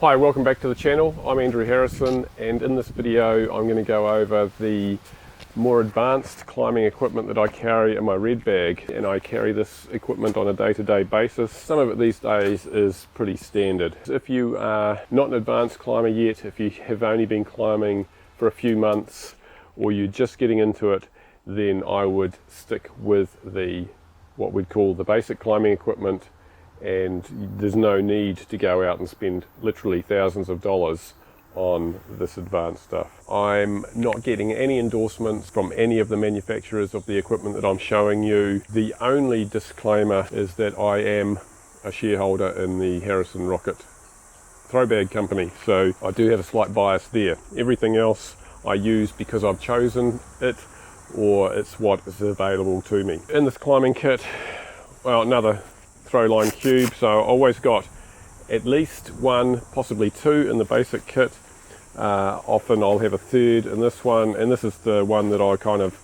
Hi, welcome back to the channel. I'm Andrew Harrison, and in this video I'm going to go over the more advanced climbing equipment that I carry in my red bag. And I carry this equipment on a day-to-day basis. Some of it these days is pretty standard. If you are not an advanced climber yet, if you have only been climbing for a few months or you're just getting into it, then I would stick with what we'd call the basic climbing equipment, and there's no need to go out and spend literally thousands of dollars on this advanced stuff. I'm not getting any endorsements from any of the manufacturers of the equipment that I'm showing you. The only disclaimer is that I am a shareholder in the Harrison Rocket Throwbag company, so I do have a slight bias there. Everything else I use because I've chosen it, or it's what is available to me. In this climbing kit, well, another Throwline cube, so I always got at least one, possibly two in the basic kit. Often I'll have a third in this one, and this is the one that I kind of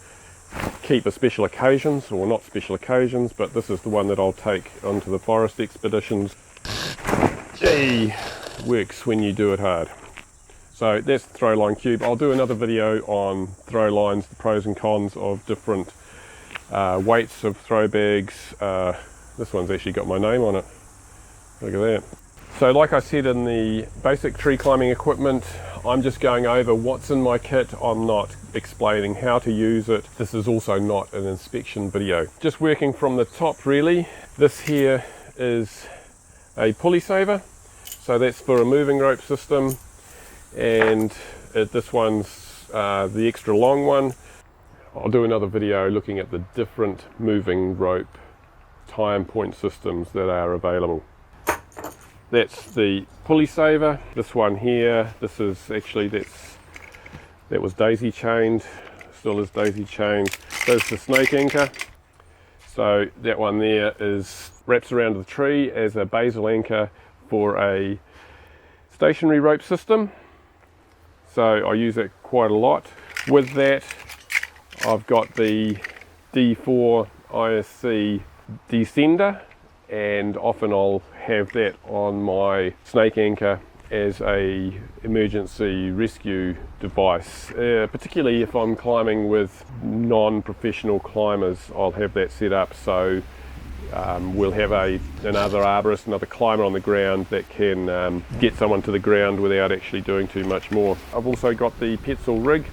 keep for special occasions, or not special occasions, but this is the one that I'll take onto the forest expeditions. Gee, works when you do it hard. So that's the Throwline cube. I'll do another video on Throwlines, the pros and cons of different weights of throw bags. This one's actually got my name on it. Look at that. So like I said, in the basic tree climbing equipment, I'm just going over what's in my kit. I'm not explaining how to use it. This is also not an inspection video. Just working from the top really. This here is a pulley saver. So that's for a moving rope system. And this one's the extra long one. I'll do another video looking at the different moving rope tie and point systems that are available. That's the pulley saver. This one here, this is actually, that was daisy chained, still is daisy chained. There's the snake anchor. So that one there wraps around the tree as a basal anchor for a stationary rope system. So I use it quite a lot. With that, I've got the D4 ISC descender, and often I'll have that on my snake anchor as a emergency rescue device. Particularly if I'm climbing with non-professional climbers, I'll have that set up, so we'll have another arborist, another climber on the ground that can get someone to the ground without actually doing too much more. I've also got the Petzl rig.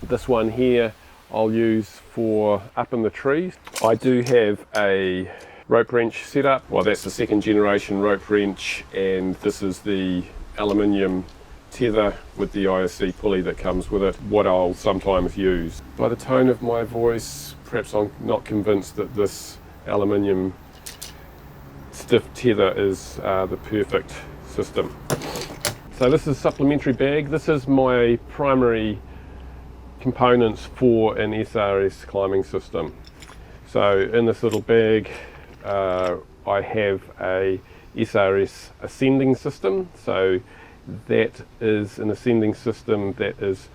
This one here I'll use for up in the trees. I do have a rope wrench set up. Well, that's the second generation rope wrench, and this is the aluminium tether with the ISC pulley that comes with it, what I'll sometimes use. By the tone of my voice, perhaps I'm not convinced that this aluminium stiff tether is the perfect system. So this is a supplementary bag. This is my primary components for an SRS climbing system. So in this little bag I have a SRS ascending system. So that is an ascending system that is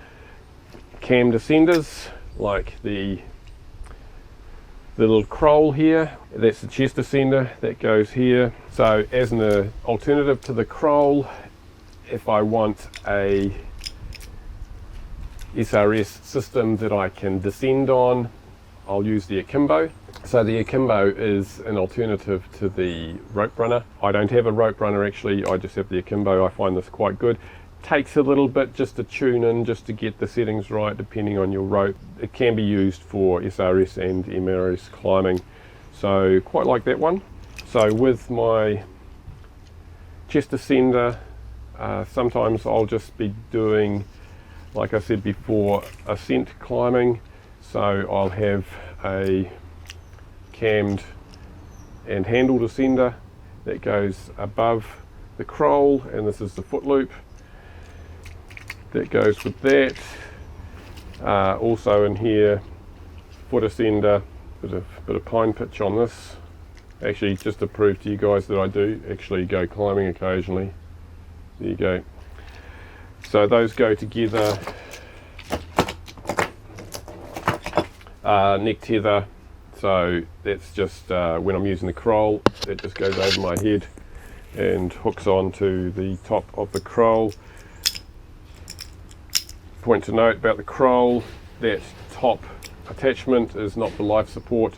cammed ascenders, like the little Kroll here. That's the chest ascender that goes here. So as an alternative to the Kroll, if I want a SRS system that I can descend on, I'll use the Akimbo. So the Akimbo is an alternative to the rope runner. I don't have a rope runner actually, I just have the Akimbo. I find this quite good. Takes a little bit just to tune in, just to get the settings right depending on your rope. It can be used for SRS and MRS climbing, so quite like that one. So with my chest ascender, sometimes I'll just be doing, like I said before, ascent climbing. So I'll have a cammed and handled ascender that goes above the Kroll, and this is the foot loop that goes with that. Also in here, foot ascender, bit of pine pitch on this. Actually, just to prove to you guys that I do actually go climbing occasionally. There you go. So those go together. Neck tether, so that's just when I'm using the Kroll, it just goes over my head and hooks onto the top of the croll. Point to note about the croll, that top attachment is not for life support,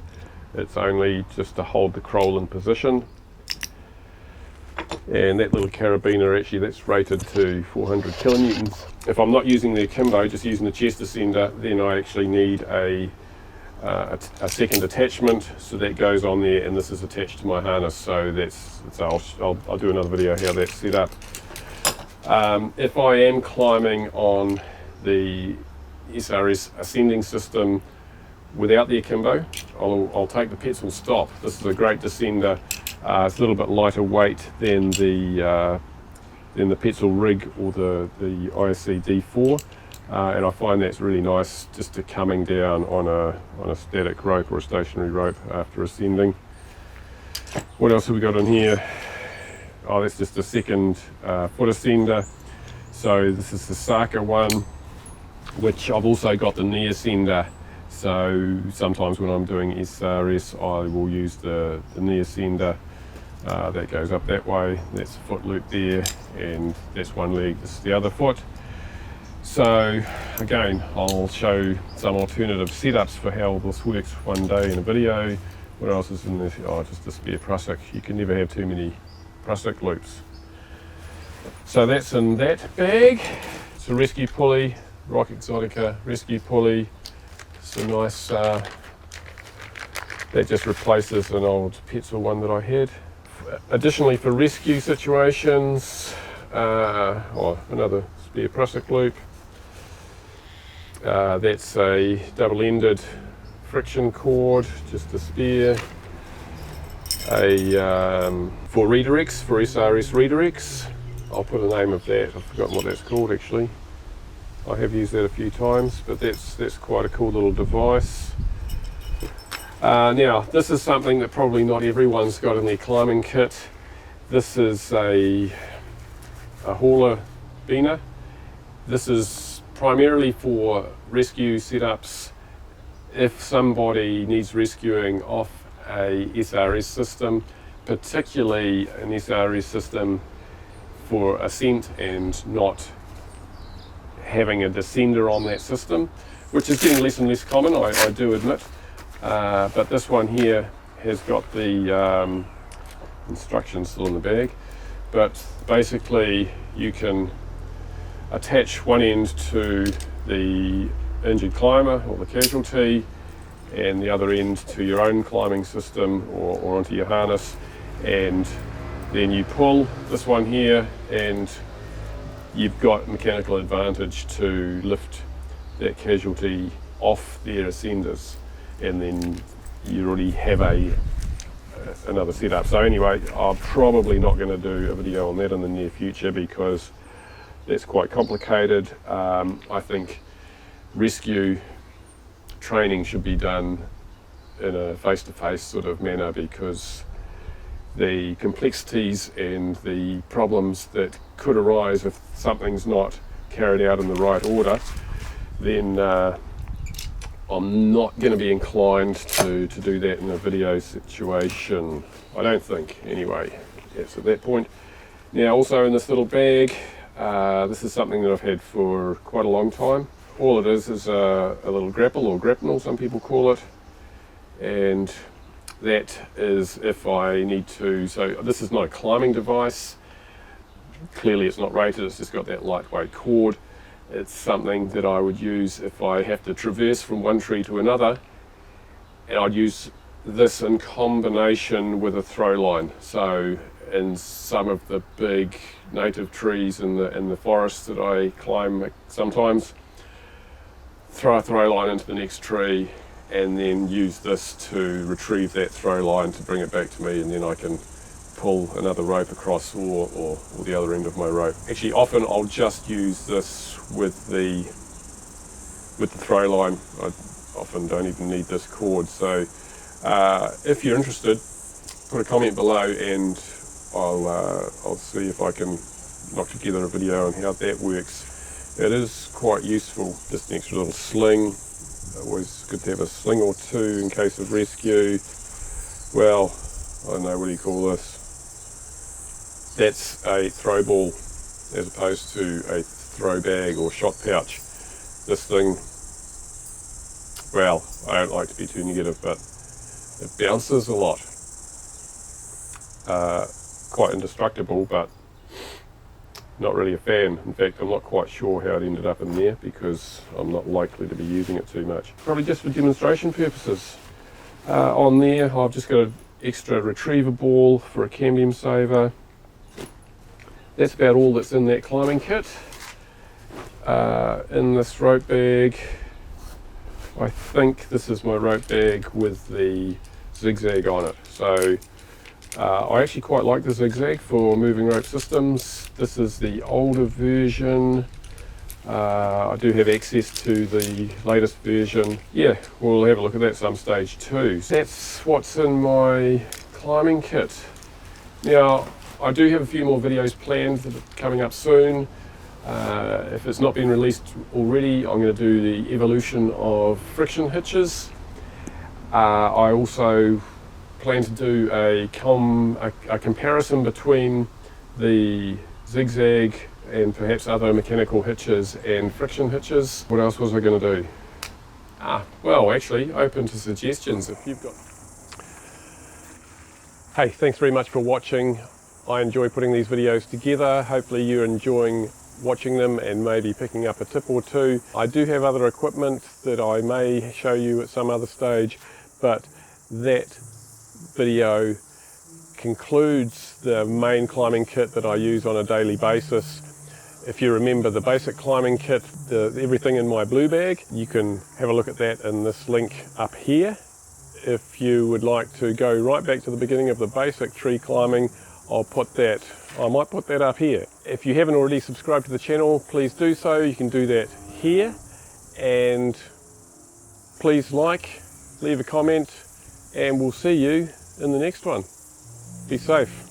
it's only just to hold the croll in position. And that little carabiner, actually that's rated to 400 kilonewtons. If I'm not using the akimbo, just using the chest ascender, then I actually need a second attachment, so that goes on there, and this is attached to my harness, so I'll do another video how that's set up. If I am climbing on the SRS ascending system without the akimbo, I'll take the Petzl stop. This is a great descender. It's a little bit lighter weight than the Petzl rig or the ISC D4, and I find that's really nice just to coming down on a static rope or a stationary rope after ascending. What else have we got in here? Oh, that's just a second foot ascender. So this is the Saka one, which I've also got the knee ascender. So sometimes when I'm doing SRS, I will use the knee ascender. That goes up that way, that's a foot loop there, and that's one leg, this is the other foot. So again, I'll show some alternative setups for how this works one day in a video. What else is in this? Oh, just a spare prusik. You can never have too many prusik loops. So that's in that bag. It's a rescue pulley, Rock Exotica rescue pulley. It's a nice, that just replaces an old Petzl one that I had. Additionally, for rescue situations, another spare prusik loop. That's a double-ended friction cord, just a spare. For redirects, for SRS redirects. I'll put a name of that. I've forgotten what that's called actually. I have used that a few times, but that's quite a cool little device. Now, this is something that probably not everyone's got in their climbing kit. This is a hauler beaner. This is primarily for rescue setups. If somebody needs rescuing off a SRS system, particularly an SRS system for ascent and not having a descender on that system, which is getting less and less common, I do admit. But this one here has got the instructions still in the bag, but basically you can attach one end to the injured climber or the casualty, and the other end to your own climbing system or onto your harness, and then you pull this one here and you've got mechanical advantage to lift that casualty off their ascenders, and then you already have another setup. So anyway, I'm probably not going to do a video on that in the near future because that's quite complicated. I think rescue training should be done in a face-to-face sort of manner, because the complexities and the problems that could arise if something's not carried out in the right order, then I'm not going to be inclined to do that in a video situation. I don't think, anyway. Yes, at that point. Now, also in this little bag, this is something that I've had for quite a long time. All it is a little grapple, or grapnel some people call it, and that is if I need to. So this is not a climbing device, clearly it's not rated, it's just got that lightweight cord. It's something that I would use if I have to traverse from one tree to another, and I'd use this in combination with a Throwline. So in some of the big native trees in the forests that I climb sometimes, throw a Throwline into the next tree and then use this to retrieve that Throwline to bring it back to me, and then I can pull another rope across or the other end of my rope. Actually, often I'll just use this with the Throwline. I often don't even need this cord. So if you're interested, put a comment below and I'll see if I can knock together a video on how that works. It is quite useful, just an extra little sling. Always good to have a sling or two in case of rescue. Well, I don't know, what do you call this? That's a throw ball as opposed to a throw bag or shot pouch. This thing, well, I don't like to be too negative, but it bounces a lot. Quite indestructible, but not really a fan. In fact, I'm not quite sure how it ended up in there because I'm not likely to be using it too much. Probably just for demonstration purposes. On there, I've just got an extra retriever ball for a cambium saver. That's about all that's in that climbing kit. In this rope bag, I think this is my rope bag with the zigzag on it. So I actually quite like the zigzag for moving rope systems. This is the older version. I do have access to the latest version. Yeah, we'll have a look at that some stage too. That's what's in my climbing kit. Now, I do have a few more videos planned that are coming up soon. If it's not been released already, I'm going to do the evolution of friction hitches. I also plan to do a comparison between the zigzag and perhaps other mechanical hitches and friction hitches. What else was I going to do? Well, actually, open to suggestions if you've got. Hey, thanks very much for watching. I enjoy putting these videos together. Hopefully you're enjoying watching them and maybe picking up a tip or two. I do have other equipment that I may show you at some other stage, but that video concludes the main climbing kit that I use on a daily basis. If you remember the basic climbing kit, everything in my blue bag, you can have a look at that in this link up here. If you would like to go right back to the beginning of the basic tree climbing, I might put that up here. If you haven't already subscribed to the channel, please do so. You can do that here, and please leave a comment, and we'll see you in the next one. Be safe.